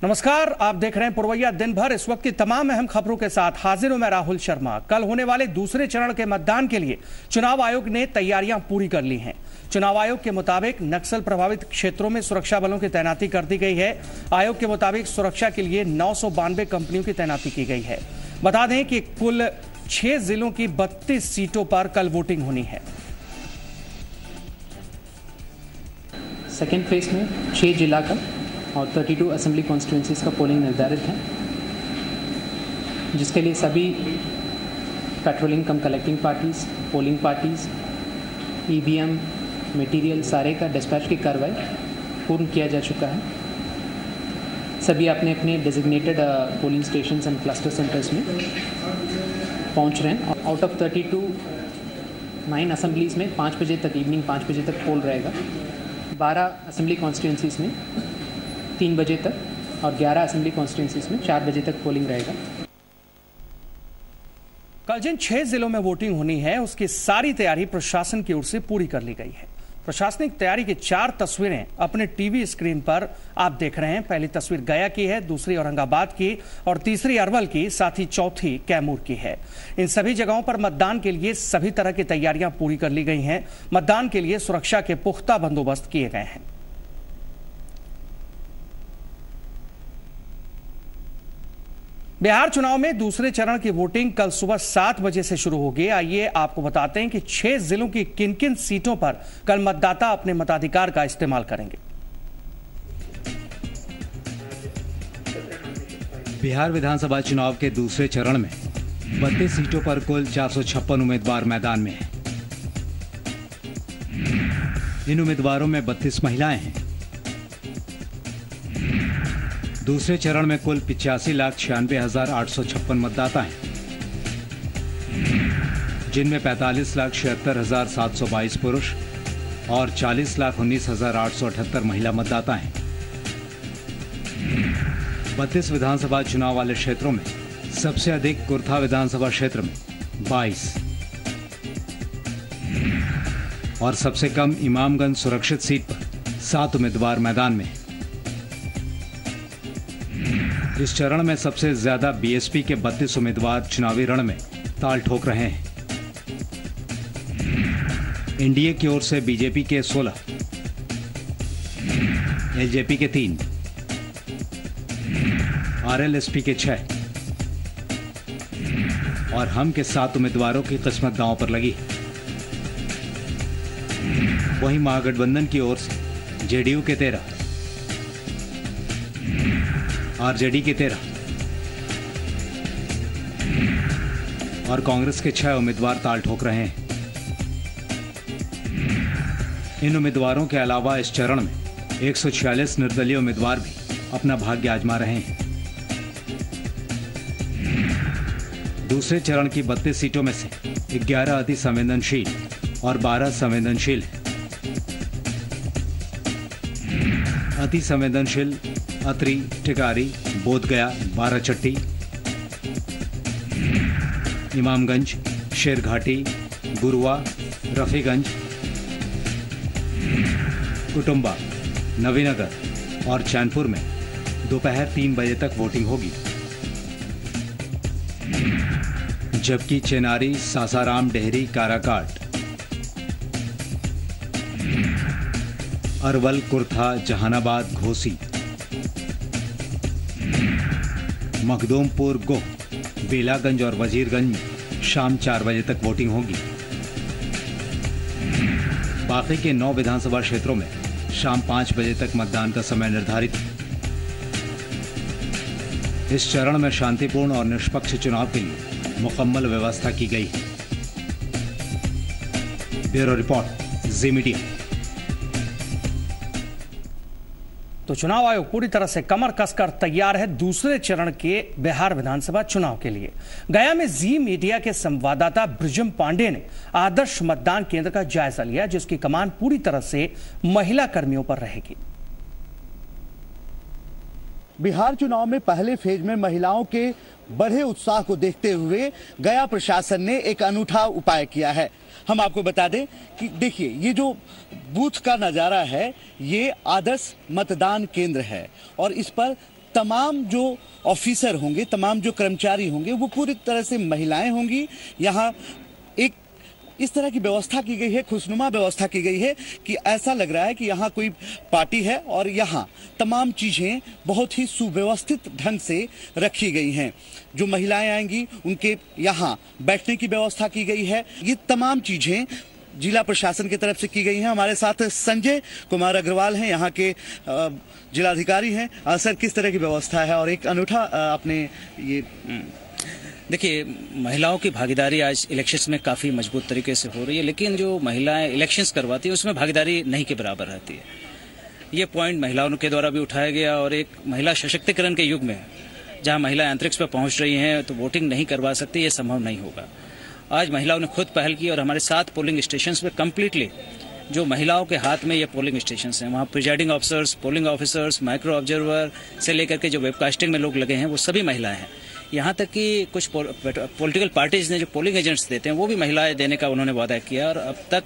नमस्कार, आप देख रहे हैं पुरवैया दिन भर। इस वक्त की तमाम अहम खबरों के साथ हाजिर हूं मैं राहुल शर्मा। कल होने वाले दूसरे चरण के मतदान के लिए चुनाव आयोग ने तैयारियां पूरी कर ली हैं। चुनाव आयोग के मुताबिक नक्सल प्रभावित क्षेत्रों में सुरक्षा बलों की तैनाती कर दी गई है। आयोग के मुताबिक सुरक्षा के लिए 992 कंपनियों की तैनाती की गई है। बता दें कि कुल 6 जिलों की 32 सीटों पर कल वोटिंग होनी है। सेकेंड फेज में 6 जिला का और 32 असेंबली कॉन्स्टिट्यूंसीज का पोलिंग निर्धारित है, जिसके लिए सभी patrolling cum collecting parties, polling parties, EVM material सारे का डिस्पैच की कार्रवाई पूर्ण किया जा चुका है। सभी अपने अपने designated polling stations and cluster centres में पहुंच रहे हैं। आउट ऑफ 32 9 असेंबलीज में 5 बजे तक, इवनिंग 5 बजे तक पोल रहेगा। 12 असेंबली कॉन्स्टिट्यूंसीज में 3 बजे तक और 11 असेंबली कॉन्स्टिट्यूंसीज में 4 बजे तक पोलिंग रहेगा। कल जिन 6 जिलों में वोटिंग होनी है उसकी सारी तैयारी प्रशासन की ओर से पूरी कर ली गई है। प्रशासनिक तैयारी की 4 तस्वीरें अपने टीवी स्क्रीन पर आप देख रहे हैं। पहली तस्वीर गया की है, दूसरी औरंगाबाद की और तीसरी अरवल की, साथ ही चौथी कैमूर की है। इन सभी जगहों पर मतदान के लिए सभी तरह की तैयारियां पूरी कर ली गई हैं। मतदान के लिए सुरक्षा के पुख्ता बंदोबस्त किए गए हैं। बिहार चुनाव में दूसरे चरण की वोटिंग कल सुबह 7 बजे से शुरू होगी। आइए आपको बताते हैं कि 6 जिलों की किन किन सीटों पर कल मतदाता अपने मताधिकार का इस्तेमाल करेंगे। बिहार विधानसभा चुनाव के दूसरे चरण में 32 सीटों पर कुल 456 उम्मीदवार मैदान में हैं। इन उम्मीदवारों में 32 महिलाएं हैं। दूसरे चरण में कुल 85,96,856 मतदाता हैं, जिनमें 45,76,722 पुरुष और 40,19,878 महिला मतदाता हैं। 32 विधानसभा चुनाव वाले क्षेत्रों में सबसे अधिक कुर्था विधानसभा क्षेत्र में 22 और सबसे कम इमामगंज सुरक्षित सीट पर 7 उम्मीदवार मैदान में हैं। इस चरण में सबसे ज्यादा बीएसपी के 32 उम्मीदवार चुनावी रण में ताल ठोक रहे हैं। एनडीए की ओर से बीजेपी के 16, एलजेपी के 3, आरएलएसपी के 6 और हम के 7 उम्मीदवारों की किस्मत दांव पर लगी। वहीं महागठबंधन की ओर से जेडीयू के 13, आरजेडी के 13 और कांग्रेस के 6 उम्मीदवार ताल ठोक रहे हैं। इन उम्मीदवारों के अलावा इस चरण में 146 निर्दलीय उम्मीदवार भी अपना भाग्य आजमा रहे हैं। दूसरे चरण की 32 सीटों में से 11 अति संवेदनशील और 12 संवेदनशील हैं। अति संवेदनशील अतरी, टिकारी, बोधगया, बाराचट्टी, इमामगंज, शेरघाटी, गुरुआ, रफीगंज, कुटुंबा, नवीनगर और चैनपुर में दोपहर 3 बजे तक वोटिंग होगी। जबकि चेनारी, सासाराम, डेहरी, काराकाट, अरवल, कुर्था, जहानाबाद, घोसी, मखदूमपुर, गोह, बेलागंज और वजीरगंज में शाम 4 बजे तक वोटिंग होगी। बाकी के 9 विधानसभा क्षेत्रों में शाम 5 बजे तक मतदान का समय निर्धारित है। इस चरण में शांतिपूर्ण और निष्पक्ष चुनाव के लिए मुकम्मल व्यवस्था की गई है। ब्यूरो रिपोर्ट, जी मीडिया। तो चुनाव आयोग पूरी तरह से कमर कसकर तैयार है दूसरे चरण के बिहार विधानसभा चुनाव के लिए। गया में जी मीडिया के संवाददाता ब्रिजम पांडे ने आदर्श मतदान केंद्र का जायजा लिया, जिसकी कमान पूरी तरह से महिला कर्मियों पर रहेगी। बिहार चुनाव में पहले फेज में महिलाओं के बढ़े उत्साह को देखते हुए गया प्रशासन ने एक अनूठा उपाय किया है। हम आपको बता दें कि देखिए, ये जो बूथ का नज़ारा है ये आदर्श मतदान केंद्र है और इस पर तमाम जो ऑफिसर होंगे, तमाम जो कर्मचारी होंगे, वो पूरी तरह से महिलाएं होंगी। यहाँ एक इस तरह की व्यवस्था की गई है, खुशनुमा व्यवस्था की गई है कि ऐसा लग रहा है कि यहाँ कोई पार्टी है और यहाँ तमाम चीजें बहुत ही सुव्यवस्थित ढंग से रखी गई हैं। जो महिलाएं आएंगी उनके यहाँ बैठने की व्यवस्था की गई है। ये तमाम चीजें जिला प्रशासन की तरफ से की गई हैं। हमारे साथ संजय कुमार अग्रवाल हैं, यहाँ के जिलाधिकारी हैं। सर, किस तरह की व्यवस्था है और एक अनूठा आपने ये देखिए, महिलाओं की भागीदारी आज इलेक्शंस में काफ़ी मजबूत तरीके से हो रही है, लेकिन जो महिलाएं इलेक्शंस करवाती है उसमें भागीदारी नहीं के बराबर रहती है। ये पॉइंट महिलाओं के द्वारा भी उठाया गया और एक महिला सशक्तिकरण के युग में जहां महिलाएं अंतरिक्ष पर पहुंच रही हैं तो वोटिंग नहीं करवा सकती, ये संभव नहीं होगा। आज महिलाओं ने खुद पहल की और हमारे 7 पोलिंग स्टेशन में कम्प्लीटली जो महिलाओं के हाथ में ये पोलिंग स्टेशन हैं, वहाँ presiding officers, polling officers, micro observer से लेकर के जो वेबकास्टिंग में लोग लगे हैं वो सभी महिलाएं हैं। यहाँ तक कि कुछ पॉलिटिकल पार्टीज ने जो पोलिंग एजेंट्स देते हैं वो भी महिलाएं देने का उन्होंने वादा किया और अब तक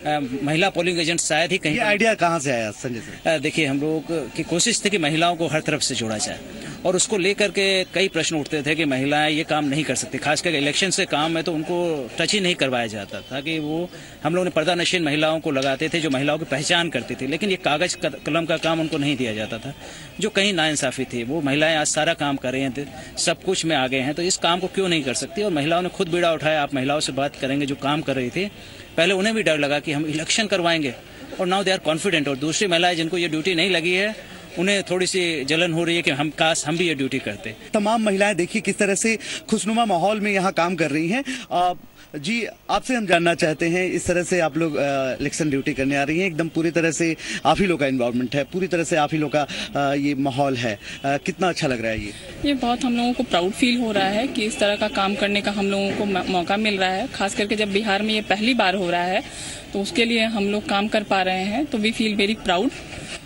महिला पोलिंग एजेंट शायद ही कहीं। ये आइडिया कहाँ से आया संजय सर? देखिए, हम लोग की कोशिश थी कि महिलाओं को हर तरफ से जोड़ा जाए और उसको लेकर के कई प्रश्न उठते थे कि महिलाएं ये काम नहीं कर सकती, खासकर इलेक्शन से काम है तो उनको टच ही नहीं करवाया जाता था। कि वो हम लोग ने पर्दा नशीन महिलाओं को लगाते थे जो महिलाओं की पहचान करती थी, लेकिन ये कागज कलम का काम उनको नहीं दिया जाता था, जो कहीं नाइंसाफी थी। वो महिलाएं आज सारा काम कर रही हैं, सब कुछ में आगे हैं, तो इस काम को क्यों नहीं कर सकती। और महिलाओं ने खुद बीड़ा उठाया। आप महिलाओं से बात करेंगे जो काम कर रही थी, पहले उन्हें भी डर लगा कि हम इलेक्शन करवाएंगे और नाउ दे आर कॉन्फिडेंट। और दूसरी महिलाएं जिनको ये ड्यूटी नहीं लगी है उन्हें थोड़ी सी जलन हो रही है कि हम भी ये ड्यूटी करते। तमाम महिलाएं देखिए किस तरह से खुशनुमा माहौल में यहाँ काम कर रही हैं। जी, आपसे हम जानना चाहते हैं, इस तरह से आप लोग इलेक्शन ड्यूटी करने आ रही हैं, एकदम पूरी तरह से आप ही लोग का इन्वॉल्वमेंट है, पूरी तरह से आप ही लोग का ये माहौल है, कितना अच्छा लग रहा है? ये बहुत हम लोगों को प्राउड फील हो रहा है कि इस तरह का काम करने का हम लोगों को मौका मिल रहा है। खास करके जब बिहार में ये पहली बार हो रहा है तो उसके लिए हम लोग काम कर पा रहे हैं, तो वी फील वेरी प्राउड।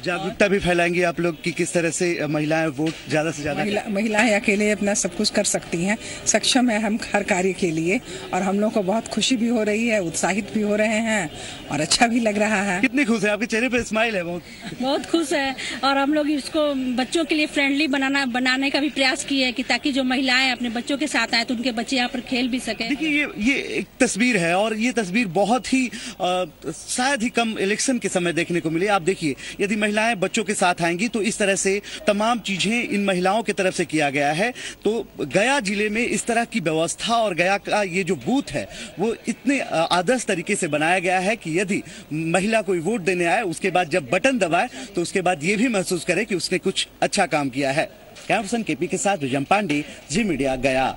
जागरूकता भी फैलाएंगे आप लोग कि किस तरह से महिलाएं वोट ज्यादा से ज्यादा महिलाएं अकेले अपना सब कुछ कर सकती हैं, सक्षम है हम हर कार्य के लिए। और हम लोग को बहुत खुशी भी हो रही है, उत्साहित भी हो रहे हैं और अच्छा भी लग रहा है। कितनी खुश है? आपके चेहरे पे स्माइल है। बहुत खुश है। और हम लोग इसको बच्चों के लिए फ्रेंडली बनाने का भी प्रयास किए हैं कि ताकि जो महिलाएं अपने बच्चों के साथ आए तो उनके बच्चे यहाँ पर खेल भी सके। देखिए, ये एक तस्वीर है और ये तस्वीर बहुत ही शायद ही कम इलेक्शन के समय देखने को मिले। आप देखिए, यदि महिलाएं बच्चों के साथ आएंगी तो इस तरह से तमाम चीजें इन महिलाओं की तरफ से किया गया है। तो गया जिले में इस तरह की व्यवस्था और गया का ये जो बूथ है वो इतने आदर्श तरीके से बनाया गया है कि यदि महिला कोई वोट देने आए उसके बाद जब बटन दबाए तो उसके बाद ये भी महसूस करे कि उसने कुछ अच्छा काम किया है। कैमरा पर्सन केपी के साथ विजय पांडे, जी मीडिया, गया।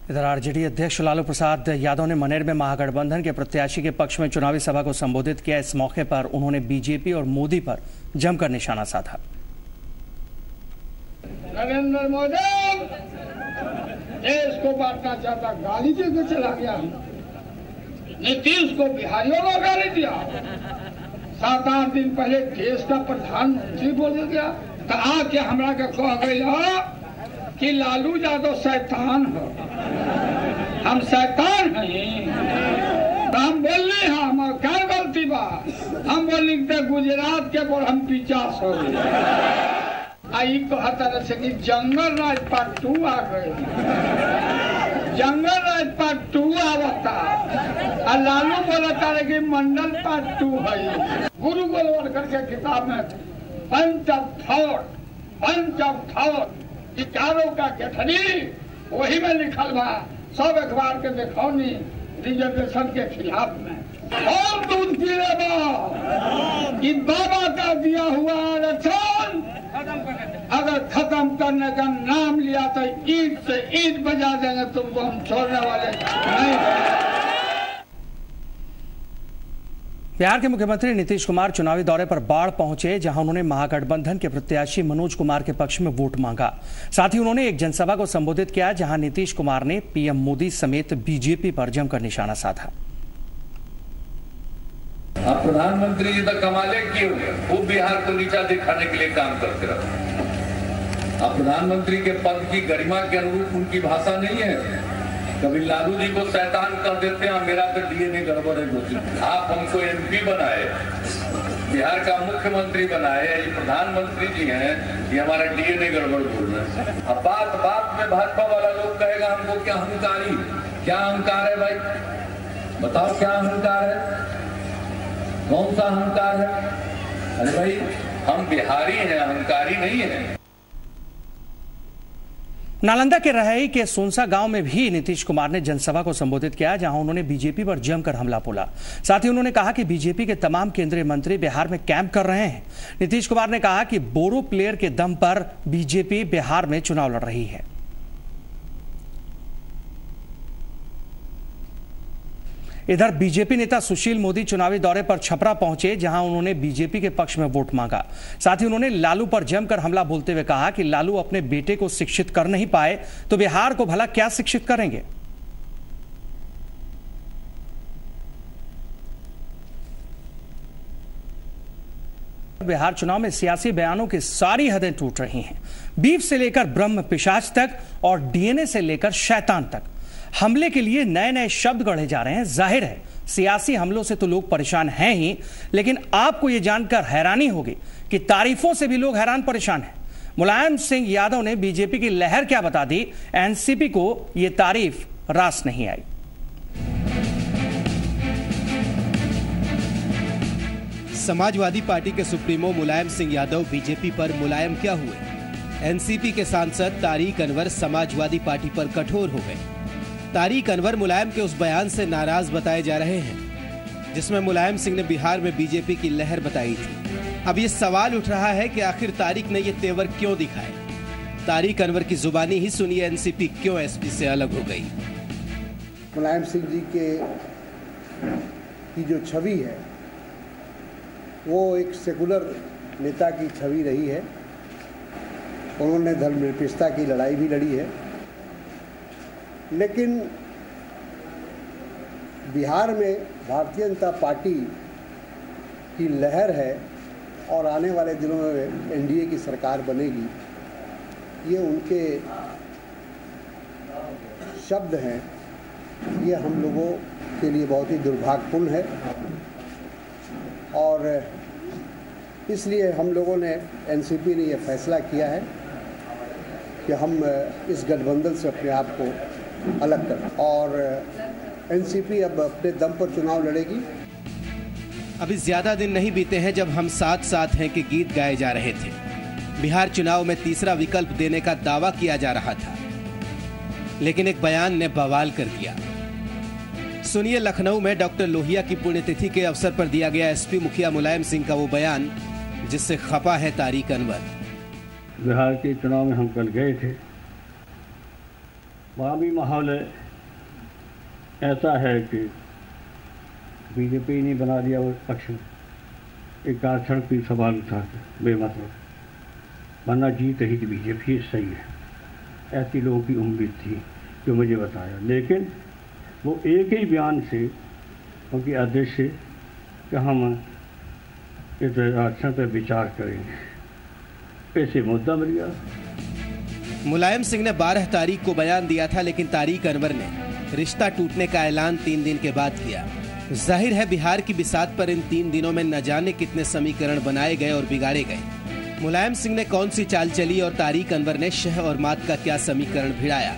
इधर आरजेडी अध्यक्ष लालू प्रसाद यादव ने मनेर में महागठबंधन के प्रत्याशी के पक्ष में चुनावी सभा को संबोधित किया। इस मौके पर उन्होंने बीजेपी और मोदी पर जमकर निशाना साधा। नरेंद्र मोदी देश को बांटना चाहता, गाली दे के चला गया। नीतीश को बिहारियों को गाली दिया। 7-8 दिन पहले देश का प्रधानमंत्री बोल गया तो आके हमरा के कह गया कि लालू यादव शैतान हो। हम शैतान हैं तो हम बोलने हैं, हमारे क्या गलती बा? हम बोली गुजरात के बोल हम 50 हो गए। आई कहता से कि जंगल राज पार्ट 2 आ गए। जंगल राज पार्ट 2 आवता और लालू बोलता है कि मंडल पार्ट 2 है। गुरु गोलवलकर के किताब में पंच ऑफ थॉट विचारों का गठनी वही में लिखल बा। सब अखबार के देखौनी रिजर्वेशन के खिलाफ में और दूध पीले बा कि बाबा का दिया हुआ आरक्षण अगर खत्म करने का नाम लिया तो ईंट से ईंट बजा देंगे, तुमको हम छोड़ने वाले नहीं। बिहार के मुख्यमंत्री नीतीश कुमार चुनावी दौरे पर बाढ़ पहुंचे, जहां उन्होंने महागठबंधन के प्रत्याशी मनोज कुमार के पक्ष में वोट मांगा। साथ ही उन्होंने एक जनसभा को संबोधित किया, जहां नीतीश कुमार ने पीएम मोदी समेत बीजेपी पर जमकर निशाना साधा। आप प्रधानमंत्री जी तक कमाले क्यों? वो बिहार को नीचा दिखाने के लिए काम करते रहे। आप प्रधानमंत्री के पद की गरिमा के अनुरूप उनकी भाषा नहीं है। कभी लालू जी को शैतान कर देते हैं, मेरा तो डीएनए गड़बड़ है। आप हमको एमपी बनाए बिहार का मुख्यमंत्री बनाए, ये प्रधानमंत्री जी हैं, ये हमारा डीएनए गड़बड़ बोल रहे हैं। अब बात बात में भाजपा वाला लोग कहेगा हमको क्या अहंकारी, क्या अहंकार है भाई, बताओ क्या अहंकार है, कौन सा अहंकार है? अरे भाई हम बिहारी हैं, अहंकारी नहीं है। नालंदा के रहाई के सोनसा गांव में भी नीतीश कुमार ने जनसभा को संबोधित किया, जहां उन्होंने बीजेपी पर जमकर हमला बोला। साथ ही उन्होंने कहा कि बीजेपी के तमाम केंद्रीय मंत्री बिहार में कैंप कर रहे हैं। नीतीश कुमार ने कहा कि बोरो प्लेयर के दम पर बीजेपी बिहार में चुनाव लड़ रही है। इधर बीजेपी नेता सुशील मोदी चुनावी दौरे पर छपरा पहुंचे, जहां उन्होंने बीजेपी के पक्ष में वोट मांगा। साथ ही उन्होंने लालू पर जमकर हमला बोलते हुए कहा कि लालू अपने बेटे को शिक्षित कर नहीं पाए तो बिहार को भला क्या शिक्षित करेंगे। बिहार चुनाव में सियासी बयानों की सारी हदें टूट रही हैं। बीफ से लेकर ब्रह्म पिशाच तक और डीएनए से लेकर शैतान तक हमले के लिए नए नए शब्द गढ़े जा रहे हैं। जाहिर है सियासी हमलों से तो लोग परेशान हैं ही, लेकिन आपको यह जानकर हैरानी होगी कि तारीफों से भी लोग हैरान परेशान हैं। मुलायम सिंह यादव ने बीजेपी की लहर क्या बता दी, एनसीपी को यह तारीफ रास नहीं आई। समाजवादी पार्टी के सुप्रीमो मुलायम सिंह यादव बीजेपी पर मुलायम क्या हुए? एनसीपी के सांसद तारिक अनवर समाजवादी पार्टी पर कठोर हो गए। तारिक अनवर मुलायम के उस बयान से नाराज बताए जा रहे हैं जिसमें मुलायम सिंह ने बिहार में बीजेपी की लहर बताई थी। अब ये सवाल उठ रहा है कि आखिर तारिक ने ये तेवर क्यों दिखाए? तारिक अनवर की जुबानी ही सुनिए एनसीपी क्यों एसपी से अलग हो गई। मुलायम सिंह जी की जो छवि है वो एक सेकुलर नेता की छवि रही है। उन्होंने धर्मनिरपेक्षता की लड़ाई भी लड़ी है, लेकिन बिहार में भारतीय जनता पार्टी की लहर है और आने वाले दिनों में एनडीए की सरकार बनेगी, ये उनके शब्द हैं। ये हम लोगों के लिए बहुत ही दुर्भाग्यपूर्ण है और इसलिए हम लोगों ने एनसीपी ने यह फैसला किया है कि हम इस गठबंधन से अपने आप को अलग कर और एनसीपी अब अपने दम पर चुनाव लड़ेगी। अभी ज्यादा दिन नहीं बीते हैं जब हम साथ साथ हैं कि गीत गाए जा रहे थे। बिहार चुनाव में तीसरा विकल्प देने का दावा किया जा रहा था, लेकिन एक बयान ने बवाल कर दिया। सुनिए लखनऊ में डॉक्टर लोहिया की पुण्यतिथि के अवसर पर दिया गया एसपी मुखिया मुलायम सिंह का वो बयान जिससे खपा है तारिक अनवर। बिहार के चुनाव में हम कल गए थे, वहाँ भी माहौल ऐसा है कि बीजेपी ने बना दिया वो पक्ष में एक आरक्षण की सवाल उठा के बेमतलब, वरना जीत ही बीजेपी सही है, ऐसी लोगों की उम्मीद थी जो मुझे बताया। लेकिन वो एक ही बयान से उनके आदेश से कि हम इस आरक्षण पर विचार करेंगे, ऐसे मुद्दा मिल गया। मुलायम सिंह ने 12 तारीख को बयान दिया था, लेकिन तारिक अनवर ने रिश्ता टूटने का ऐलान 3 दिन के बाद किया। जाहिर है बिहार की बिसात पर इन 3 दिनों में न जाने कितने समीकरण बनाए गए और बिगाड़े गए। मुलायम सिंह ने कौन सी चाल चली और तारिक अनवर ने शह और मात का क्या समीकरण भिड़ाया,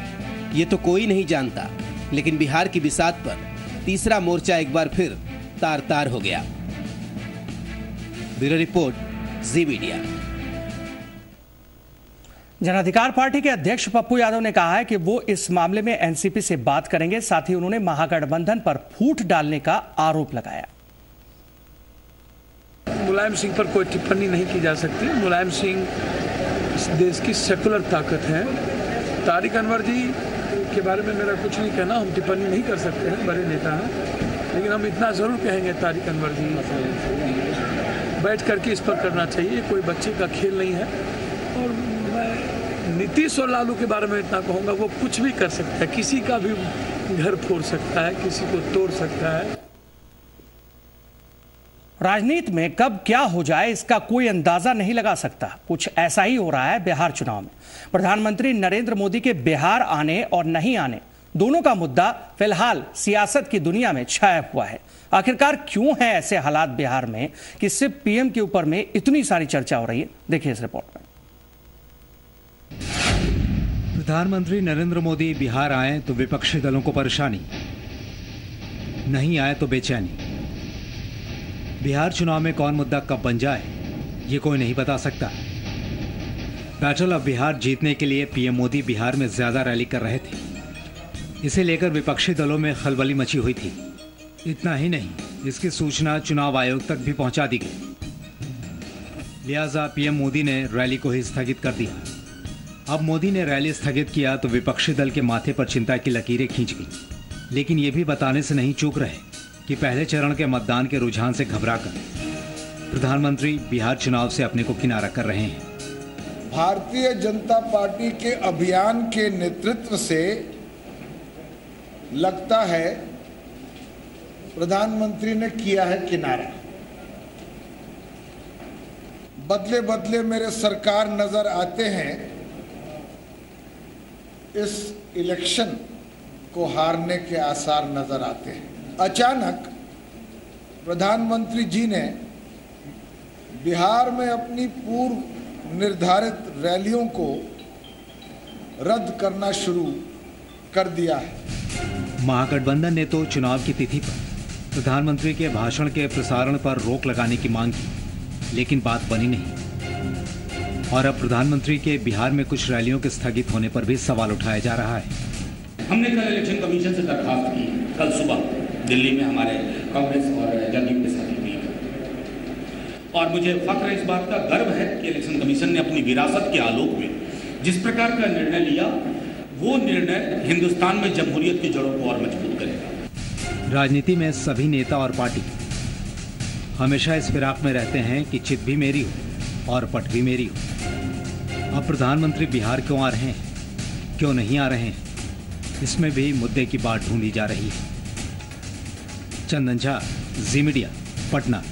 ये तो कोई नहीं जानता। लेकिन बिहार की बिसात पर तीसरा मोर्चा एक बार फिर तार तार हो गया। ब्यूरो रिपोर्ट, जी मीडिया। जन अधिकार पार्टी के अध्यक्ष पप्पू यादव ने कहा है कि वो इस मामले में एनसीपी से बात करेंगे। साथ ही उन्होंने महागठबंधन पर फूट डालने का आरोप लगाया। मुलायम सिंह पर कोई टिप्पणी नहीं की जा सकती। मुलायम सिंह इस देश की सेकुलर ताकत है। तारिक अनवर जी के बारे में मेरा कुछ नहीं कहना, हम टिप्पणी नहीं कर सकते हैं, बड़े नेता हैं। लेकिन हम इतना जरूर कहेंगे तारिक अनवर जी बैठ करके इस पर करना चाहिए, कोई बच्चे का खेल नहीं है। और मैं नीतीश और लालू के बारे में इतना कहूँगा, वो कुछ भी कर सकता है, किसी का भी घर फोड़ सकता है, किसी को तोड़ सकता है। राजनीति में कब क्या हो जाए इसका कोई अंदाजा नहीं लगा सकता। कुछ ऐसा ही हो रहा है बिहार चुनाव में। प्रधानमंत्री नरेंद्र मोदी के बिहार आने और नहीं आने दोनों का मुद्दा फिलहाल सियासत की दुनिया में छाया हुआ है। आखिरकार क्यों है ऐसे हालात बिहार में कि सिर्फ पीएम के ऊपर में इतनी सारी चर्चा हो रही है? देखिए इस रिपोर्ट में। प्रधानमंत्री नरेंद्र मोदी बिहार आए तो विपक्षी दलों को परेशानी, नहीं आए तो बेचैनी। बिहार चुनाव में कौन मुद्दा कब बन जाए ये कोई नहीं बता सकता। बैटल ऑफ बिहार जीतने के लिए पीएम मोदी बिहार में ज्यादा रैली कर रहे थे। इसे लेकर विपक्षी दलों में खलबली मची हुई थी। इतना ही नहीं, इसकी सूचना चुनाव आयोग तक भी पहुंचा दी गई। लिहाजा पीएम मोदी ने रैली को ही स्थगित कर दिया। अब मोदी ने रैली स्थगित किया तो विपक्षी दल के माथे पर चिंता की लकीरें खींच गई। लेकिन ये भी बताने से नहीं चूक रहे कि पहले चरण के मतदान के रुझान से घबराकर प्रधानमंत्री बिहार चुनाव से अपने को किनारा कर रहे हैं। भारतीय जनता पार्टी के अभियान के नेतृत्व से लगता है प्रधानमंत्री ने किया है किनारा। बदले बदले मेरे सरकार नजर आते हैं। इस इलेक्शन को हारने के आसार नजर आते हैं। अचानक प्रधानमंत्री जी ने बिहार में अपनी पूर्व निर्धारित रैलियों को रद्द करना शुरू कर दिया है। महागठबंधन ने तो चुनाव की तिथि पर प्रधानमंत्री के भाषण के प्रसारण पर रोक लगाने की मांग की, लेकिन बात बनी नहीं। और अब प्रधानमंत्री के बिहार में कुछ रैलियों के स्थगित होने पर भी सवाल उठाया जा रहा है। हमने कल इलेक्शन कमीशन से दरखास्त की, कल सुबह दिल्ली में हमारे कांग्रेस और जदयू के साथ भी, और मुझे फख्र इस बात का गर्व है कि इलेक्शन कमीशन ने अपनी विरासत के आलोक में जिस प्रकार का निर्णय लिया, वो निर्णय हिंदुस्तान में जमहूरियत की जड़ों को और मजबूत करेगा। राजनीति में सभी नेता और पार्टी हमेशा इस फिराक में रहते हैं कि चित भी मेरी हो और पट भी मेरी हो। अब प्रधानमंत्री बिहार क्यों आ रहे हैं, क्यों नहीं आ रहे हैं, इसमें भी मुद्दे की बात ढूंढी जा रही है। चंदन झा, जी मीडिया, पटना।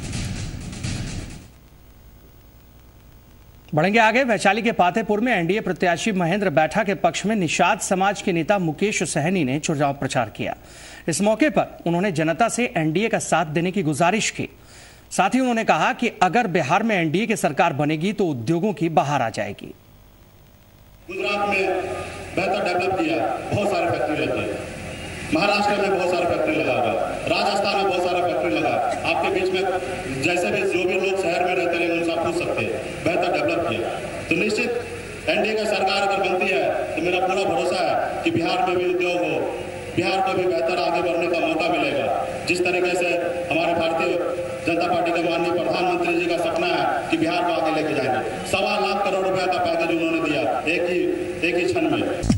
बढ़ेंगे आगे। वैशाली के पातेपुर में एनडीए प्रत्याशी महेंद्र बैठा के पक्ष में निषाद समाज के नेता मुकेश सहनी ने चुनाव प्रचार किया। इस मौके पर उन्होंने जनता से एनडीए का साथ देने की गुजारिश की। साथ ही उन्होंने कहा कि अगर बिहार में एनडीए की सरकार बनेगी तो उद्योगों की बहार आ जाएगी। गुजरात में बेहतर डेवलप किया, बहुत सारे फैक्ट्री लगे। महाराष्ट्र में बहुत सारे फैक्ट्री लगा हुआ, राजस्थान में बहुत सारे फैक्ट्री लगा। आपके बीच में जैसे भी जो भी लोग शहर में रहते हैं उनसे आप पूछ सकते हैं, बेहतर डेवलप किया। तो निश्चित एनडीए की सरकार अगर बनती है तो मेरा पूरा भरोसा है कि बिहार में भी उद्योग हो, बिहार को भी बेहतर आगे बढ़ने का मौका मिलेगा। जिस तरीके से हमारे भारतीय जनता पार्टी के माननीय प्रधानमंत्री जी का सपना है कि बिहार को आगे लेके जाएंगे। 1.25 लाख करोड़ रुपए का पैकेज उन्होंने दिया एक ही क्षण में।